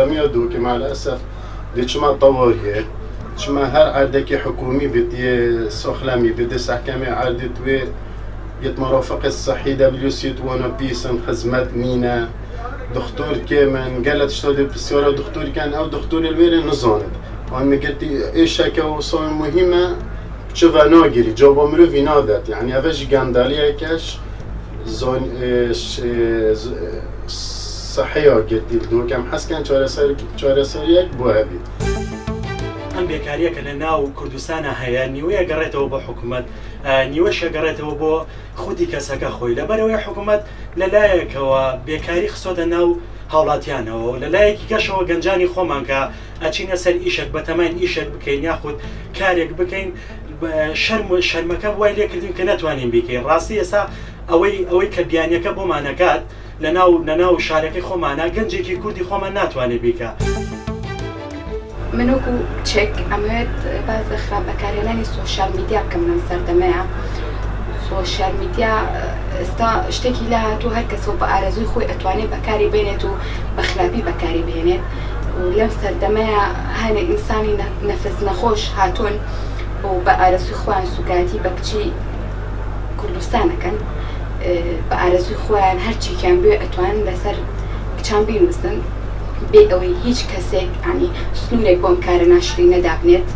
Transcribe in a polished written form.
سۆخلامی دووکە مع الأسف دي چما طور هي چما هر عردكي حكومي بدي سۆخلامی بدي سحكامي عردت وي يتمرافق الصحي WC وانا بيسن خدمات مينا دكتور كمان قالت اشتغل بسيارة دكتور كان او دكتور الويري نزاند وأنا قلتي ايش هكا وصول مهمة شوفها ناقري جواب مروفي نادت يعني افش قندالية كاش زون صحية قلتي دو كم حس كان چاره سريك بو هبي ئەم بێکاریەکە لە ناو کوردستانە هەیە نیوەیە گەڕێتەوە بۆ حکوومەت نیوەشە گەڕێتەوە بۆ خودی کەسەکە خۆی لەبەرەوەی حکوومەت لەلایەکەوە بێکاری خسۆدە ناو هاوڵاتیانەوە لەلایەکی گەشەوە گەنجانی خۆمان کە ئەچینە سەر ئیشێک بەتەمەین ئیشێک بکەین یاخود کارێک بکەین شەرمەکە وای لێکردین کە نەتوانین بیکەین ڕاستی ئێستا ئەوەی کە بیانیەکە بۆمانەکات لە ناو شارەکەی خۆمانە گەنجێکی کوردی خۆمان ناتوانێت بیکە. منوکو چێک ئەمەوێت باز خراپ بەکارهێنانی سۆشیال میدیا بکەم لەم سەردەمەیە سۆشیال میدیا ئێستا شتێکی لە هاتوو هەر کەسەوە بە ئارەزووی خۆی ئەتوانێت بەکاری بێنێت و بە خراپی بەکاری بهێنێت و لەم سەردەمەیە هەنێ ئینسانی نەفس نەخۆش هاتوون و بە ئارەزووی خۆیان سوگاتی بە کچی کوردستانەکەن بە ئارەزووی خۆیان هەرچیکیان بێ ئەتوانن لەسەر کچان بینووسن بێ ئەوەی هیچ کەسێک ینی سنوورێک بۆم کارە ناشری نەدابنێت.